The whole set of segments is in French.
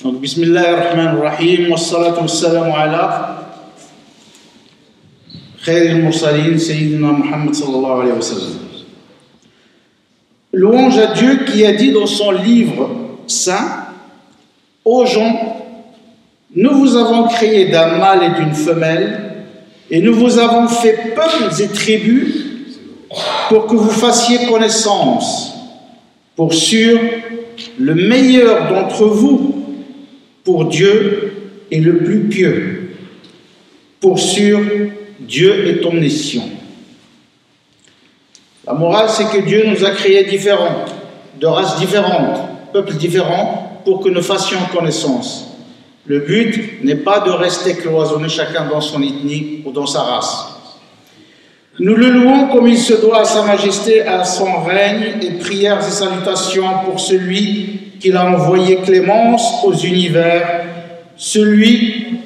Donc, Bismillahirrahmanirrahim, wassalatu wassalamu ala khairil mursalin, Sayyidina Muhammad sallallahu alayhi wa sallam. Louange à Dieu qui a dit dans son livre saint aux gens: nous vous avons créé d'un mâle et d'une femelle, et nous vous avons fait peuples et tribus pour que vous fassiez connaissance. Pour sûr, le meilleur d'entre vous pour Dieu est le plus pieux. Pour sûr, Dieu est omniscient. La morale, c'est que Dieu nous a créés différents, de races différentes, peuples différents, pour que nous fassions connaissance. Le but n'est pas de rester cloisonnés chacun dans son ethnie ou dans sa race. Nous le louons comme il se doit à sa majesté, à son règne, et prières et salutations pour celui qu'il a envoyé clémence aux univers, celui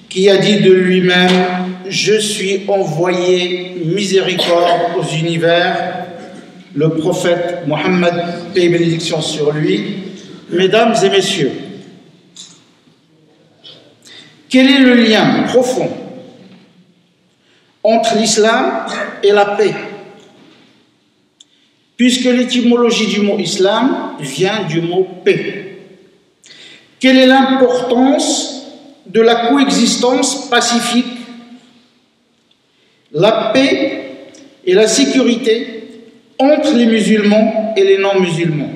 qui a dit de lui-même: je suis envoyé miséricorde aux univers, le prophète Mohammed, paix et bénédiction sur lui. Mesdames et messieurs, quel est le lien profond entre l'islam et la paix? Puisque l'étymologie du mot islam vient du mot paix. Quelle est l'importance de la coexistence pacifique, la paix et la sécurité entre les musulmans et les non-musulmans?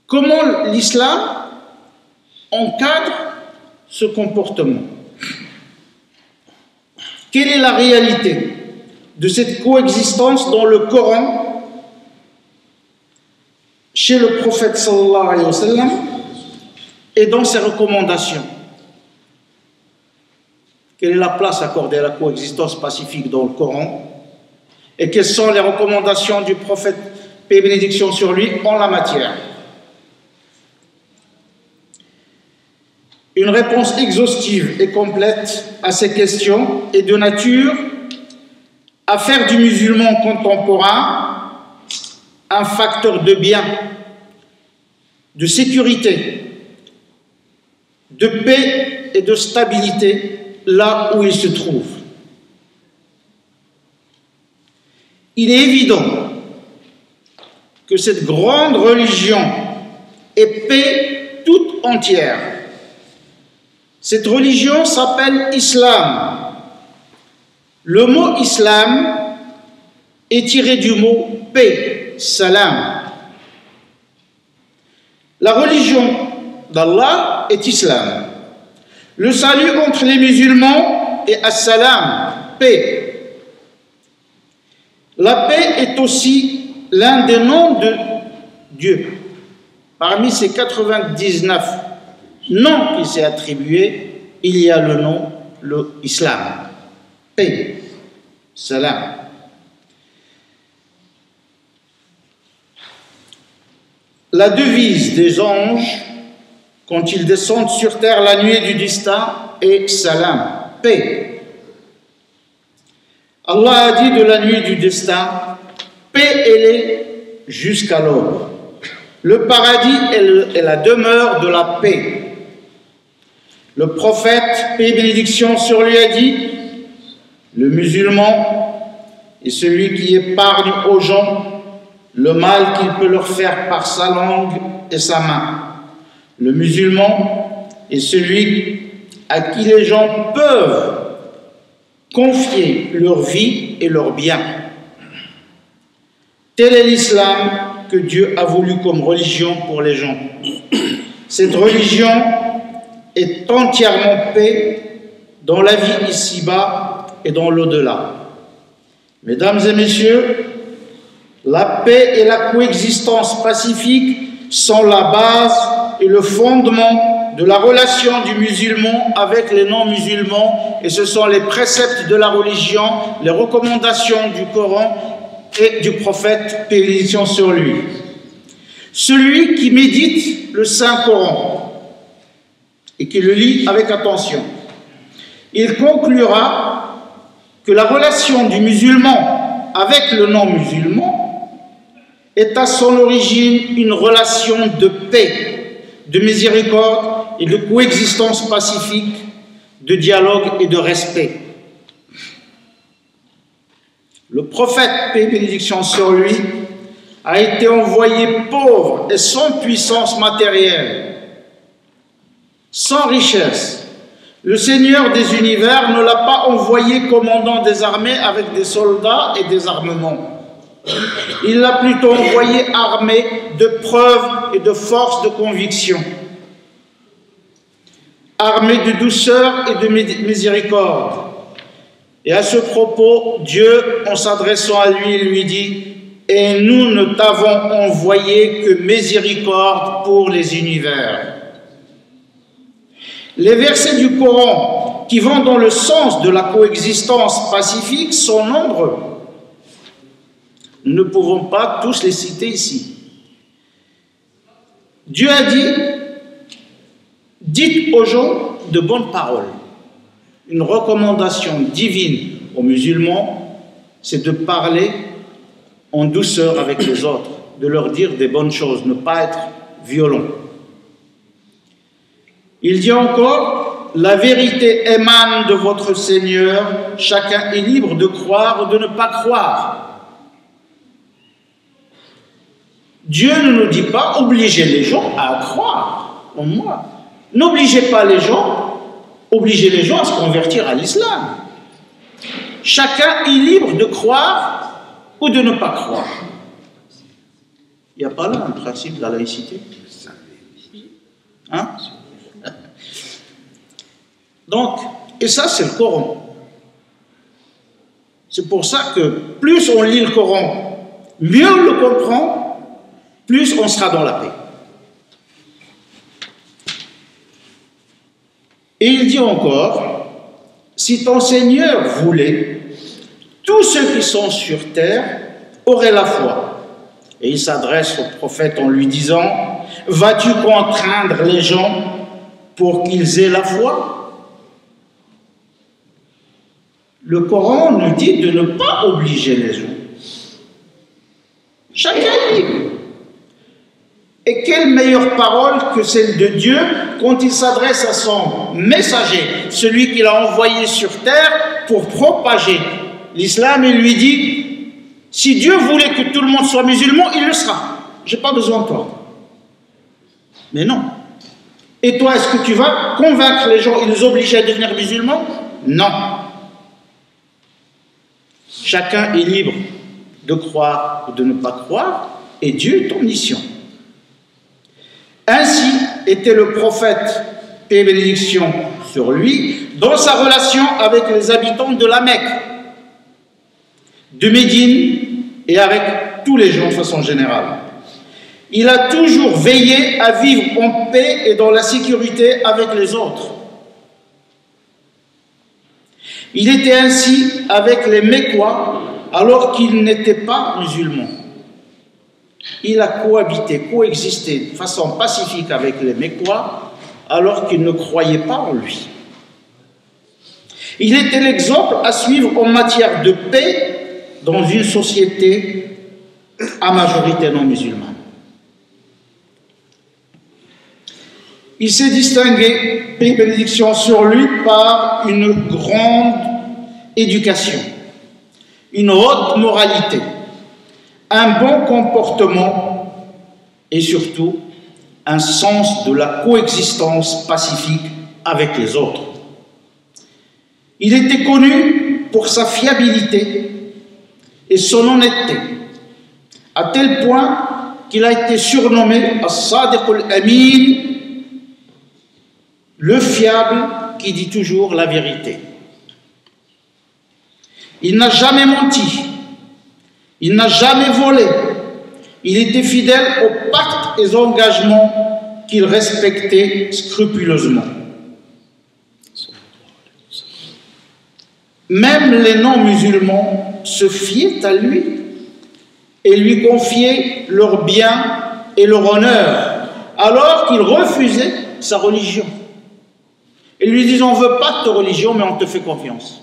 Comment l'islam encadre ce comportement? Quelle est la réalité de cette coexistence dans le Coran, chez le prophète sallallahu alayhi wa sallam et dans ses recommandations? Quelle est la place accordée à la coexistence pacifique dans le Coran et quelles sont les recommandations du prophète, paix et bénédiction sur lui, en la matière? Une réponse exhaustive et complète à ces questions est de nature à faire du musulman contemporain un facteur de bien, de sécurité, de paix et de stabilité là où il se trouve. Il est évident que cette grande religion est paix toute entière. Cette religion s'appelle Islam. Le mot Islam est tiré du mot paix, salam. La religion d'Allah est Islam. Le salut entre les musulmans est as-salam, paix. La paix est aussi l'un des noms de Dieu. Parmi ces 99 noms qui s'est attribué, il y a le nom, le Islam. Paix, salam. La devise des anges, quand ils descendent sur terre la nuée du destin, est salam, paix. Allah a dit de la nuée du destin: paix elle est jusqu'à l'aube. Le paradis est la demeure de la paix. Le prophète, paix et bénédiction sur lui, a dit: le musulman est celui qui épargne aux gens le mal qu'il peut leur faire par sa langue et sa main. Le musulman est celui à qui les gens peuvent confier leur vie et leurs biens. Tel est l'islam que Dieu a voulu comme religion pour les gens. Cette religion est entièrement paix dans la vie ici-bas et dans l'au-delà. Mesdames et messieurs, la paix et la coexistence pacifique sont la base et le fondement de la relation du musulman avec les non-musulmans, et ce sont les préceptes de la religion, les recommandations du Coran et du prophète, paix et bénédiction sur lui. Celui qui médite le Saint-Coran et qui le lit avec attention, il conclura que la relation du musulman avec le non-musulman est à son origine une relation de paix, de miséricorde et de coexistence pacifique, de dialogue et de respect. Le prophète, paix et bénédiction sur lui, a été envoyé pauvre et sans puissance matérielle, sans richesse. Le Seigneur des univers ne l'a pas envoyé commandant des armées avec des soldats et des armements. Il l'a plutôt envoyé armé de preuves et de force de conviction, armé de douceur et de miséricorde. Et à ce propos, Dieu, en s'adressant à lui, lui dit: « Et nous ne t'avons envoyé que miséricorde pour les univers. » Les versets du Coran qui vont dans le sens de la coexistence pacifique sont nombreux. Nous ne pouvons pas tous les citer ici. Dieu a dit: « Dites aux gens de bonnes paroles. » Une recommandation divine aux musulmans, c'est de parler en douceur avec les autres, de leur dire des bonnes choses, ne pas être violent. Il dit encore: la vérité émane de votre Seigneur, chacun est libre de croire ou de ne pas croire. Dieu ne nous dit pas obligez les gens à croire en moi. N'obligez pas les gens. Obliger les gens à se convertir à l'islam. Chacun est libre de croire ou de ne pas croire. Il n'y a pas là un principe de la laïcité. Hein? Donc, et ça c'est le Coran. C'est pour ça que plus on lit le Coran, mieux on le comprend, plus on sera dans la paix. Et il dit encore: si ton Seigneur voulait, tous ceux qui sont sur terre auraient la foi. Et il s'adresse au prophète en lui disant: vas-tu contraindre les gens pour qu'ils aient la foi? Le Coran nous dit de ne pas obliger les gens. Chacun est libre. Et quelle meilleure parole que celle de Dieu quand il s'adresse à son messager, celui qu'il a envoyé sur terre pour propager l'islam. Il lui dit: si Dieu voulait que tout le monde soit musulman, il le sera. Je n'ai pas besoin de toi. Mais non. Et toi, est-ce que tu vas convaincre les gens et les obliger à devenir musulmans? Non. Chacun est libre de croire ou de ne pas croire, et Dieu est omniscient. Ainsi était le prophète, paix et bénédiction sur lui, dans sa relation avec les habitants de la Mecque, de Médine et avec tous les gens de façon générale. Il a toujours veillé à vivre en paix et dans la sécurité avec les autres. Il était ainsi avec les Mécois alors qu'ils n'étaient pas musulmans. Il a coexisté de façon pacifique avec les Mécois alors qu'ils ne croyaient pas en lui. Il était l'exemple à suivre en matière de paix dans une société à majorité non musulmane. Il s'est distingué, paix et bénédiction sur lui, par une grande éducation, une haute moralité, un bon comportement et surtout un sens de la coexistence pacifique avec les autres. Il était connu pour sa fiabilité et son honnêteté, à tel point qu'il a été surnommé As-Sadiq al-Amin, le fiable qui dit toujours la vérité. Il n'a jamais menti, il n'a jamais volé, il était fidèle aux pactes et aux engagements qu'il respectait scrupuleusement. Même les non-musulmans se fiaient à lui et lui confiaient leurs biens et leur honneur, alors qu'il refusait sa religion. Et lui disent: on ne veut pas de ta religion, mais on te fait confiance.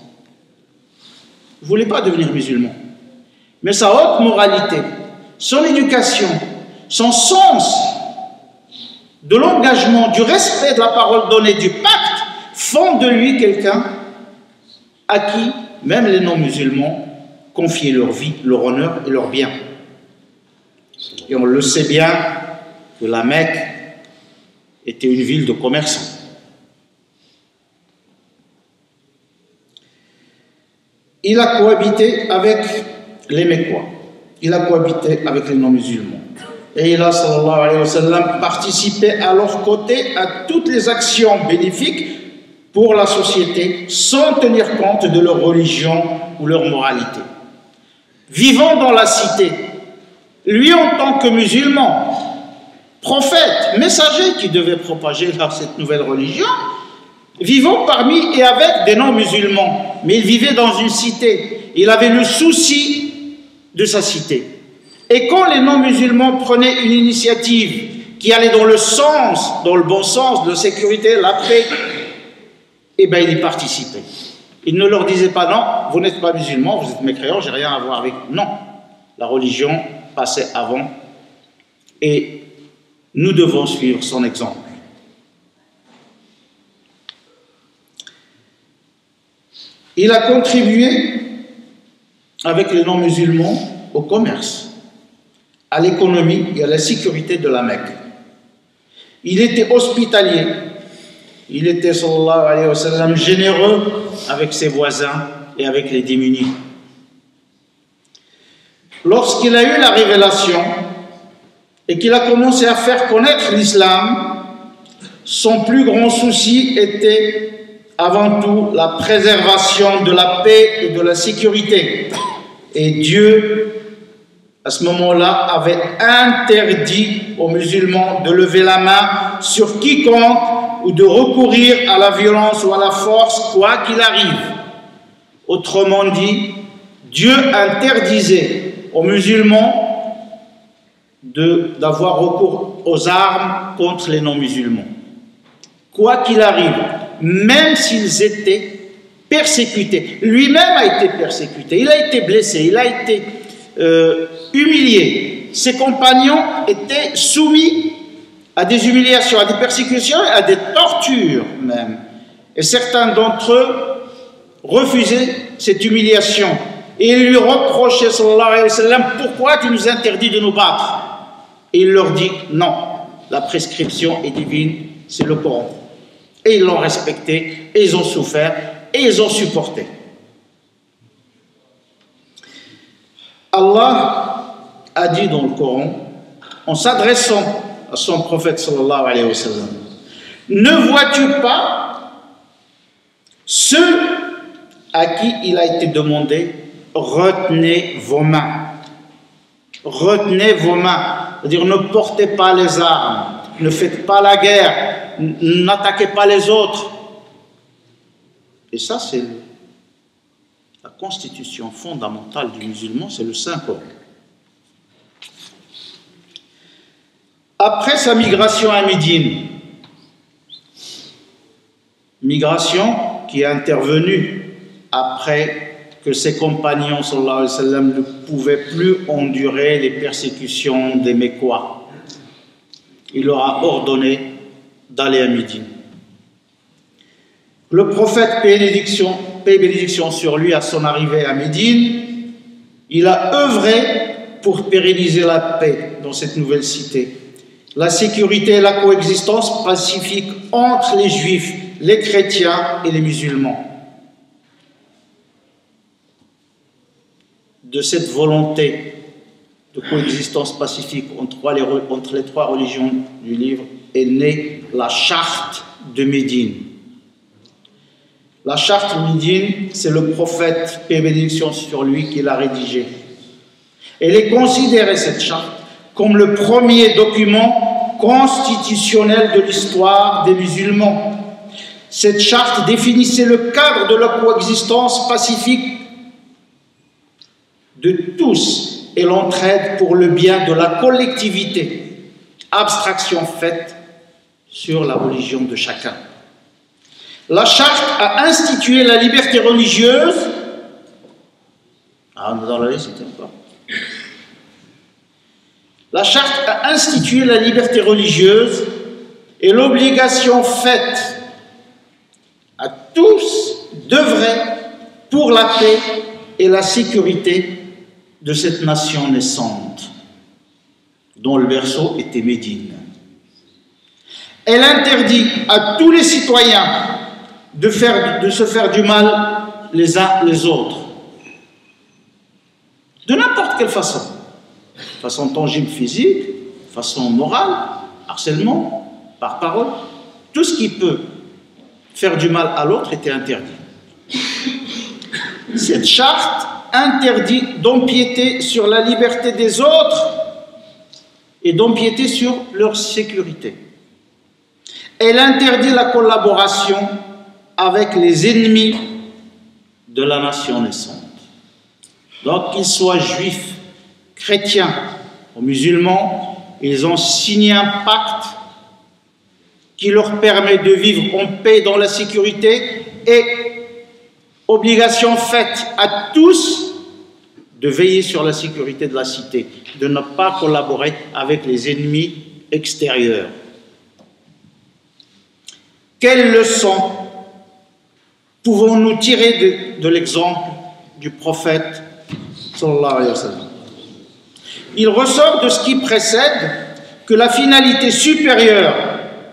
Il ne voulait pas devenir musulman. Mais sa haute moralité, son éducation, son sens de l'engagement, du respect de la parole donnée, du pacte, font de lui quelqu'un à qui même les non-musulmans confiaient leur vie, leur honneur et leur bien. Et on le sait bien que la Mecque était une ville de commerçants. Il a cohabité avec les Mécois, il a cohabité avec les non-musulmans. Et il a, sallallahu alayhi wa sallam, participé à leur côté à toutes les actions bénéfiques pour la société, sans tenir compte de leur religion ou leur moralité. Vivant dans la cité, lui en tant que musulman, prophète, messager qui devait propager cette nouvelle religion, vivant parmi et avec des non-musulmans, mais il vivait dans une cité, il avait le souci de sa cité. Et quand les non-musulmans prenaient une initiative qui allait dans le bon sens de la sécurité, la paix, eh bien il y participait. Il ne leur disait pas non, vous n'êtes pas musulmans, vous êtes mécréants, j'ai rien à voir avec vous. Non, la religion passait avant et nous devons suivre son exemple. Il a contribué avec les non-musulmans au commerce, à l'économie et à la sécurité de la Mecque. Il était hospitalier, il était, sallallahu alayhi wa sallam, généreux avec ses voisins et avec les démunis. Lorsqu'il a eu la révélation et qu'il a commencé à faire connaître l'islam, son plus grand souci était avant tout la préservation de la paix et de la sécurité. Et Dieu, à ce moment-là, avait interdit aux musulmans de lever la main sur quiconque ou de recourir à la violence ou à la force, quoi qu'il arrive. Autrement dit, Dieu interdisait aux musulmans d'avoir recours aux armes contre les non-musulmans. Quoi qu'il arrive, même s'ils étaient persécutés. Lui-même a été persécuté, il a été blessé, il a été humilié. Ses compagnons étaient soumis à des humiliations, à des persécutions, à des tortures même. Et certains d'entre eux refusaient cette humiliation. Et ils lui reprochaient, sallallahu alayhi wa sallam, pourquoi tu nous interdis de nous battre? Et il leur dit, non, la prescription est divine, c'est le Coran. Et ils l'ont respecté, et ils ont souffert, et ils ont supporté. Allah a dit dans le Coran, en s'adressant à son prophète sallallahu alayhi wa sallam, ne vois-tu pas ceux à qui il a été demandé, retenez vos mains. Retenez vos mains. C'est-à-dire, ne portez pas les armes, ne faites pas la guerre, n'attaquez pas les autres. Et ça, c'est la constitution fondamentale du musulman, c'est le Saint-Coran. Après sa migration à Médine, migration qui est intervenue après que ses compagnons, sallallahu alayhi wa sallam, ne pouvaient plus endurer les persécutions des Mécois. Il leur a ordonné d'aller à Médine. Le prophète, paix et bénédiction sur lui, à son arrivée à Médine, il a œuvré pour pérenniser la paix dans cette nouvelle cité, la sécurité et la coexistence pacifique entre les Juifs, les chrétiens et les musulmans. De cette volonté de coexistence pacifique entre les trois religions du livre est née la charte de Médine. La charte de Médine, c'est le prophète, paix et bénédiction sur lui, qui l'a rédigée. Elle est considérée, cette charte, comme le premier document constitutionnel de l'histoire des musulmans. Cette charte définissait le cadre de la coexistence pacifique de tous et l'entraide pour le bien de la collectivité, abstraction faite sur la religion de chacun. La charte a institué la liberté religieuse. Ah, on est dans la liste, encore. La charte a institué la liberté religieuse et l'obligation faite à tous d'œuvrer pour la paix et la sécurité de cette nation naissante, dont le berceau était Médine. Elle interdit à tous les citoyens de se faire du mal les uns les autres, de n'importe quelle façon, façon tangible physique, façon morale, harcèlement, par parole, tout ce qui peut faire du mal à l'autre était interdit. Cette charte interdit d'empiéter sur la liberté des autres et d'empiéter sur leur sécurité. Elle interdit la collaboration avec les ennemis de la nation naissante. Donc, qu'ils soient juifs, chrétiens ou musulmans, ils ont signé un pacte qui leur permet de vivre en paix dans la sécurité et obligation faite à tous de veiller sur la sécurité de la cité, de ne pas collaborer avec les ennemis extérieurs. Quelle leçon pouvons-nous tirer de l'exemple du prophète sallallahu alayhi wa sallam? Il ressort de ce qui précède que la finalité supérieure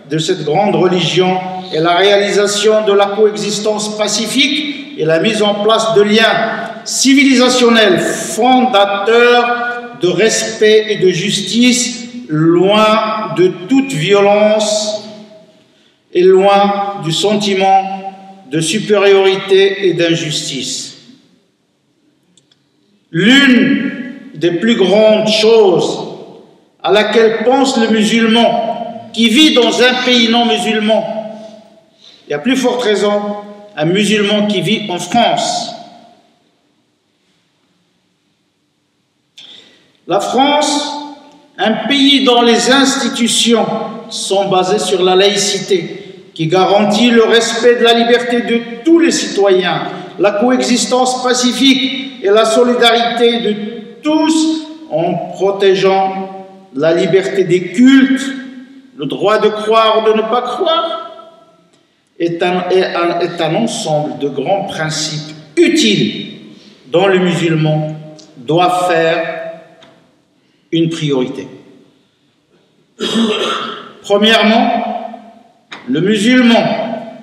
de cette grande religion est la réalisation de la coexistence pacifique et la mise en place de liens civilisationnels fondateurs de respect et de justice, loin de toute violence et loin du sentiment de supériorité et d'injustice. L'une des plus grandes choses à laquelle pense le musulman qui vit dans un pays non musulman, et à plus forte raison, un musulman qui vit en France. La France, un pays dont les institutions sont basées sur la laïcité, qui garantit le respect de la liberté de tous les citoyens, la coexistence pacifique et la solidarité de tous en protégeant la liberté des cultes, le droit de croire ou de ne pas croire, est un ensemble de grands principes utiles dont le musulman doit faire une priorité. Premièrement, le musulman,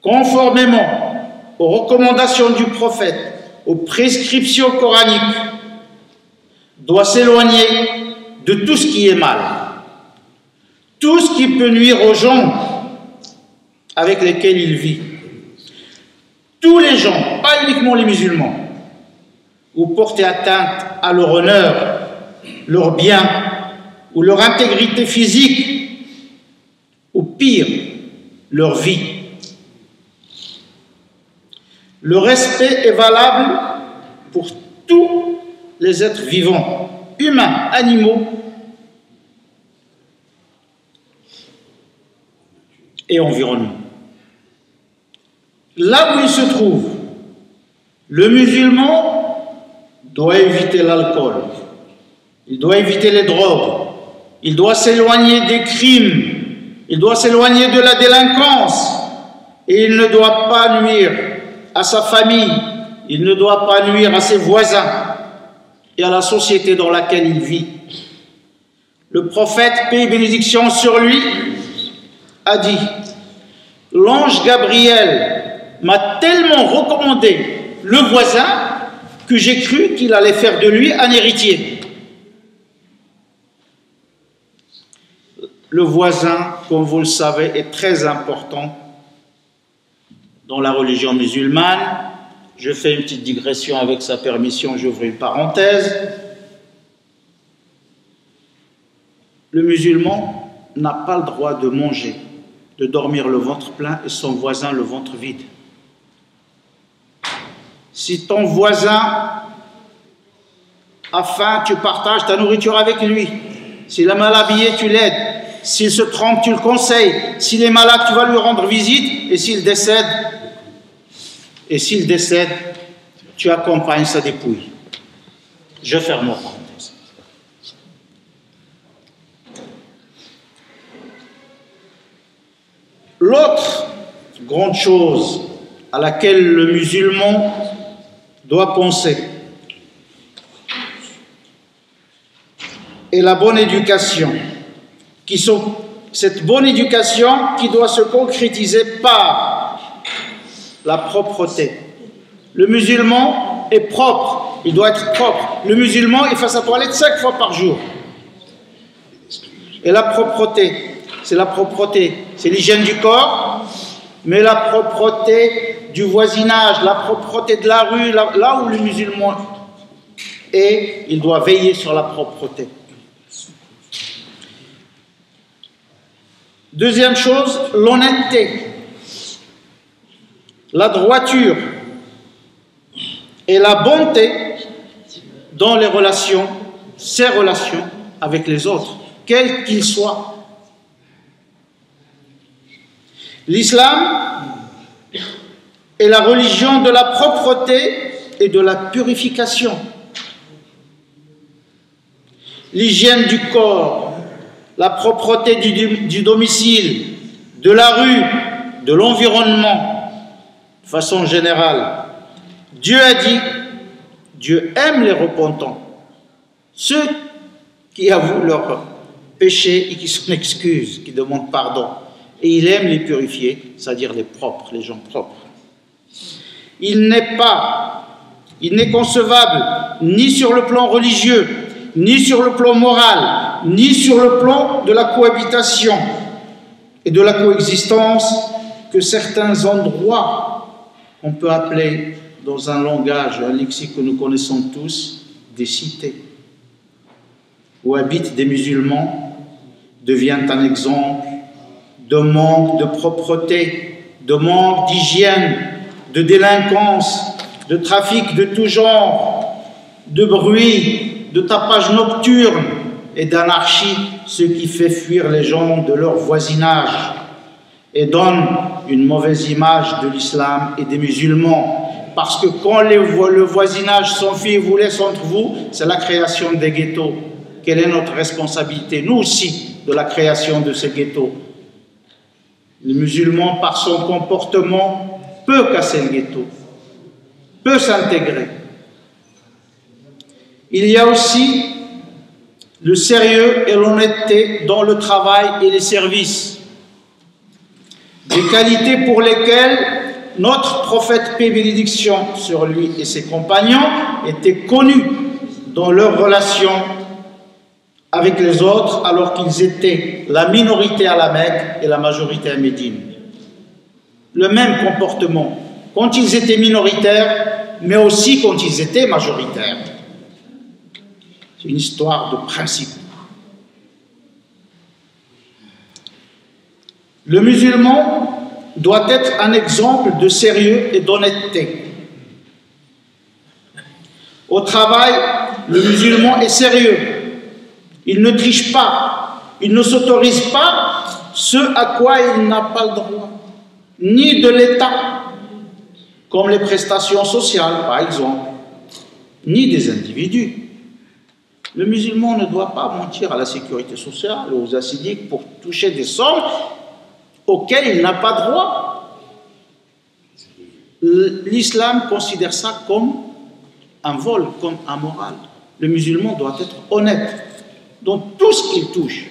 conformément aux recommandations du prophète, aux prescriptions coraniques, doit s'éloigner de tout ce qui est mal, tout ce qui peut nuire aux gens avec lesquels il vit. Tous les gens, pas uniquement les musulmans, ou porter atteinte à leur honneur, leur bien ou leur intégrité physique, ou pire, leur vie. Le respect est valable pour tous les êtres vivants, humains, animaux et environnement. Là où il se trouve, le musulman doit éviter l'alcool, il doit éviter les drogues, il doit s'éloigner des crimes, il doit s'éloigner de la délinquance et il ne doit pas nuire à sa famille, il ne doit pas nuire à ses voisins et à la société dans laquelle il vit. Le prophète, paix et bénédiction sur lui, a dit: l'ange Gabriel m'a tellement recommandé le voisin que j'ai cru qu'il allait faire de lui un héritier. Le voisin, comme vous le savez, est très important dans la religion musulmane. Je fais une petite digression avec sa permission, j'ouvre une parenthèse. Le musulman n'a pas le droit de manger, de dormir le ventre plein et son voisin le ventre vide. Si ton voisin a faim, tu partages ta nourriture avec lui. S'il est mal habillé, tu l'aides. S'il se trompe, tu le conseilles. S'il est malade, tu vas lui rendre visite. Et s'il décède, tu accompagnes sa dépouille. Je ferme ma parenthèse. L'autre grande chose à laquelle le musulman doit penser est la bonne éducation, cette bonne éducation qui doit se concrétiser par la propreté. Le musulman est propre, il doit être propre. Le musulman, il fait sa toilette 5 fois par jour. Et la propreté, c'est l'hygiène du corps, mais la propreté du voisinage, la propreté de la rue, là où le musulman est, il doit veiller sur la propreté. Deuxième chose, l'honnêteté, la droiture et la bonté dans les relations, ses relations avec les autres, quels qu'ils soient. L'islam est la religion de la propreté et de la purification. L'hygiène du corps, la propreté du domicile, de la rue, de l'environnement, de façon générale. Dieu a dit, Dieu aime les repentants, ceux qui avouent leurs péchés et qui s'en excusent, qui demandent pardon. Et il aime les purifier, c'est-à-dire les propres, les gens propres. Il n'est concevable, ni sur le plan religieux, ni sur le plan moral, ni sur le plan de la cohabitation et de la coexistence, que certains endroits, on peut appeler dans un langage, un lexique que nous connaissons tous, des cités, où habitent des musulmans, deviennent un exemple de manque de propreté, de manque d'hygiène, de délinquance, de trafic de tout genre, de bruit, de tapage nocturne et d'anarchie, ce qui fait fuir les gens de leur voisinage et donne une mauvaise image de l'islam et des musulmans. Parce que quand le voisinage s'enfuit et vous laisse entre vous, c'est la création des ghettos. Quelle est notre responsabilité, nous aussi, de la création de ces ghettos? Le musulman, par son comportement, peut casser le ghetto, peut s'intégrer. Il y a aussi le sérieux et l'honnêteté dans le travail et les services, des qualités pour lesquelles notre prophète, paix et bénédiction sur lui et ses compagnons, étaient connus dans leurs relations avec les autres, alors qu'ils étaient la minorité à la Mecque et la majorité à Médine. Le même comportement, quand ils étaient minoritaires, mais aussi quand ils étaient majoritaires. C'est une histoire de principe. Le musulman doit être un exemple de sérieux et d'honnêteté. Au travail, le musulman est sérieux. Il ne triche pas, il ne s'autorise pas ce à quoi il n'a pas le droit, ni de l'État, comme les prestations sociales par exemple, ni des individus. Le musulman ne doit pas mentir à la sécurité sociale ou aux assidiques pour toucher des sommes auxquelles il n'a pas droit. L'islam considère ça comme un vol, comme immoral. Le musulman doit être honnête dans tout ce qu'il touche.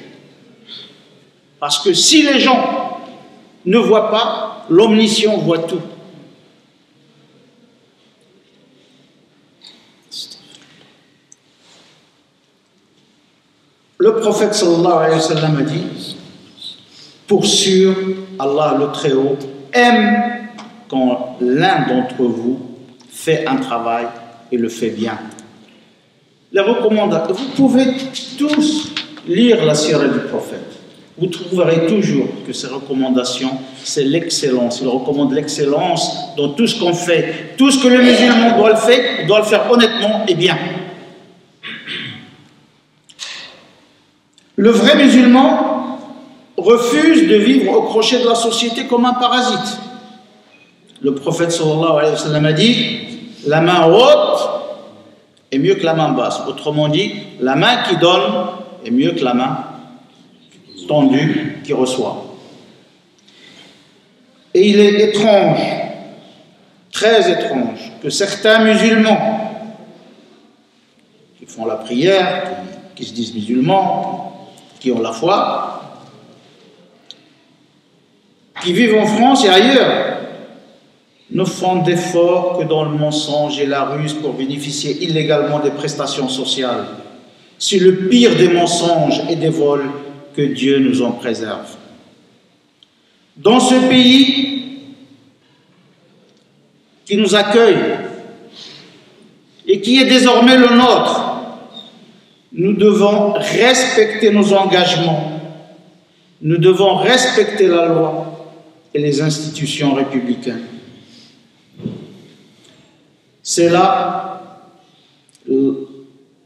Parce que si les gens ne voient pas, l'omniscient voit tout. Le prophète sallallahu alayhi wa sallam a dit, pour sûr, Allah le Très-Haut aime quand l'un d'entre vous fait un travail et le fait bien. Les recommandations, vous pouvez tous lire la sira du prophète. Vous trouverez toujours que ces recommandations, c'est l'excellence. Il recommande l'excellence dans tout ce qu'on fait. Tout ce que le musulman doit le faire honnêtement et bien. Le vrai musulman refuse de vivre au crochet de la société comme un parasite. Le prophète sallallahu alayhi wa sallam a dit, la main haute est mieux que la main basse. Autrement dit, la main qui donne est mieux que la main tendue qui reçoit. Et il est étrange, très étrange, que certains musulmans qui font la prière, qui se disent musulmans, qui ont la foi, qui vivent en France et ailleurs, ne font d'efforts que dans le mensonge et la ruse pour bénéficier illégalement des prestations sociales. C'est le pire des mensonges et des vols, que Dieu nous en préserve. Dans ce pays qui nous accueille et qui est désormais le nôtre, nous devons respecter nos engagements, nous devons respecter la loi et les institutions républicaines. C'est là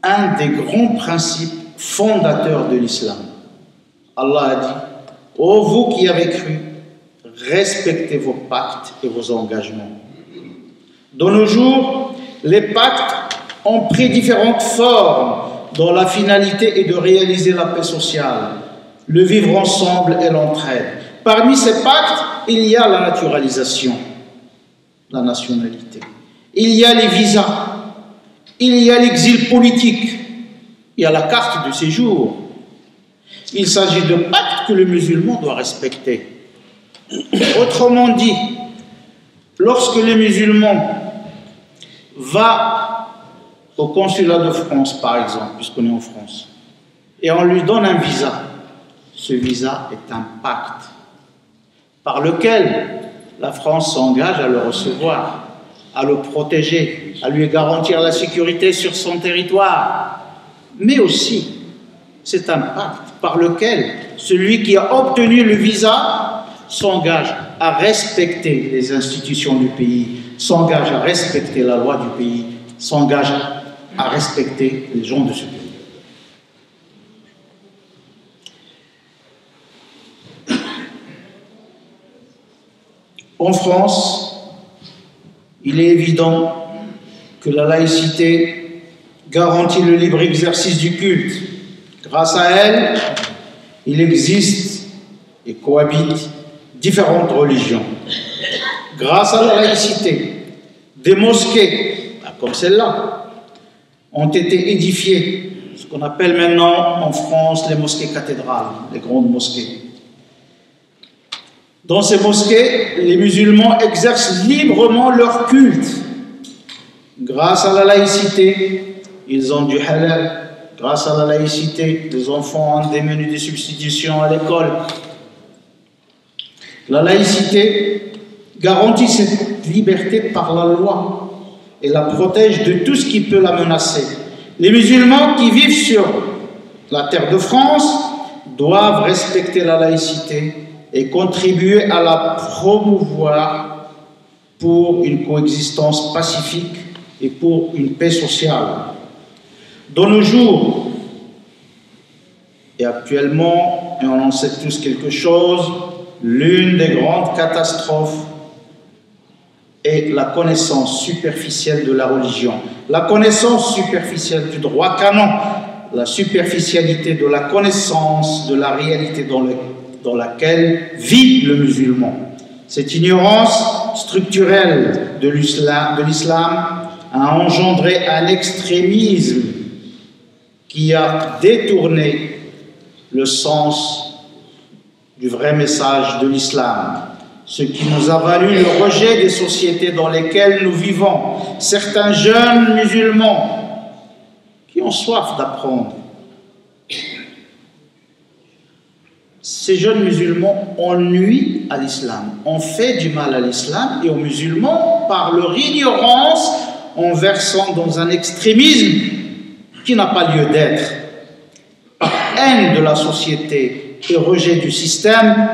un des grands principes fondateurs de l'islam. Allah a dit, « Ô vous qui avez cru, respectez vos pactes et vos engagements. » De nos jours, les pactes ont pris différentes formes dont la finalité est de réaliser la paix sociale, le vivre ensemble et l'entraide. Parmi ces pactes, il y a la naturalisation, la nationalité. Il y a les visas, il y a l'exil politique, il y a la carte de séjour. Il s'agit de pactes que le musulman doit respecter. Autrement dit, lorsque le musulman va au consulat de France, par exemple, puisqu'on est en France, et on lui donne un visa, ce visa est un pacte par lequel la France s'engage à le recevoir, à le protéger, à lui garantir la sécurité sur son territoire. Mais aussi, c'est un pacte par lequel celui qui a obtenu le visa s'engage à respecter les institutions du pays, s'engage à respecter la loi du pays, s'engage à respecter les gens de ce pays. En France, il est évident que la laïcité garantit le libre exercice du culte. Grâce à elle, il existe et cohabitent différentes religions. Grâce à la laïcité, des mosquées, comme celle-là, ont été édifiées, ce qu'on appelle maintenant en France les mosquées cathédrales, les grandes mosquées. Dans ces mosquées, les musulmans exercent librement leur culte. Grâce à la laïcité, ils ont du halal. Grâce à la laïcité, les enfants ont des menus de substitution à l'école. La laïcité garantit cette liberté par la loi et la protège de tout ce qui peut la menacer. Les musulmans qui vivent sur la terre de France doivent respecter la laïcité et contribuer à la promouvoir pour une coexistence pacifique et pour une paix sociale. De nos jours, et actuellement, et on en sait tous quelque chose, l'une des grandes catastrophes est la connaissance superficielle de la religion, la connaissance superficielle du droit canon, la superficialité de la connaissance de la réalité dans laquelle vit le musulman. Cette ignorance structurelle de l'islam a engendré un extrémisme qui a détourné le sens du vrai message de l'islam, ce qui nous a valu le rejet des sociétés dans lesquelles nous vivons. Certains jeunes musulmans qui ont soif d'apprendre, ces jeunes musulmans ont nui à l'islam, ont fait du mal à l'islam et aux musulmans par leur ignorance en versant dans un extrémisme qui n'a pas lieu d'être, par haine de la société et rejet du système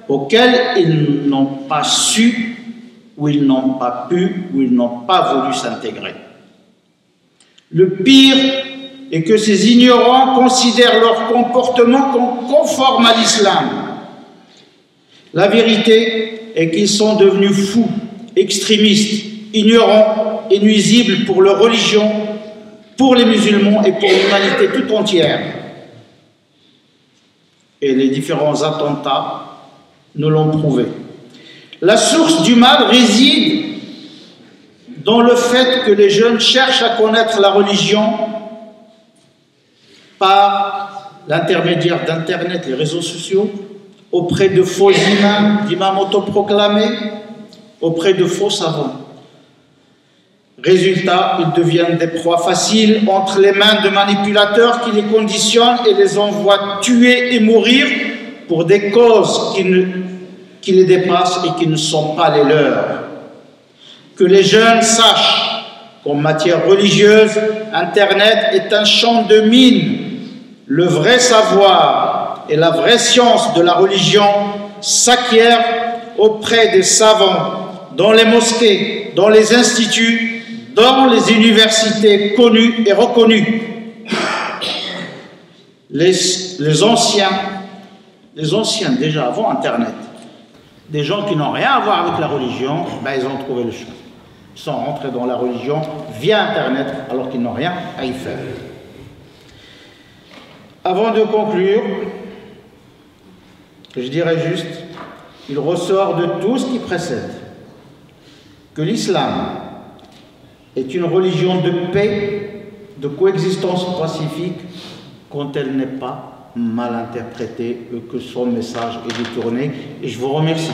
auquel ils n'ont pas su, ou ils n'ont pas pu, ou ils n'ont pas voulu s'intégrer. Le pire est que ces ignorants considèrent leur comportement comme conforme à l'islam. La vérité est qu'ils sont devenus fous, extrémistes, ignorants et nuisibles pour leur religion, pour les musulmans et pour l'humanité tout entière. Et les différents attentats nous l'ont prouvé. La source du mal réside dans le fait que les jeunes cherchent à connaître la religion par l'intermédiaire d'Internet, les réseaux sociaux, auprès de faux imams, d'imams autoproclamés, auprès de faux savants. Résultat, ils deviennent des proies faciles entre les mains de manipulateurs qui les conditionnent et les envoient tuer et mourir pour des causes qui les dépassent et qui ne sont pas les leurs. Que les jeunes sachent qu'en matière religieuse, Internet est un champ de mine. Le vrai savoir et la vraie science de la religion s'acquièrent auprès des savants, dans les mosquées, dans les instituts, dans les universités connues et reconnues. Les anciens déjà avant Internet, des gens qui n'ont rien à voir avec la religion, ils ont trouvé le chemin. Ils sont rentrés dans la religion via Internet alors qu'ils n'ont rien à y faire. Avant de conclure, je dirais juste, il ressort de tout ce qui précède que l'islam est une religion de paix, de coexistence pacifique, quand elle n'est pas mal interprétée, que son message est détourné. Et je vous remercie.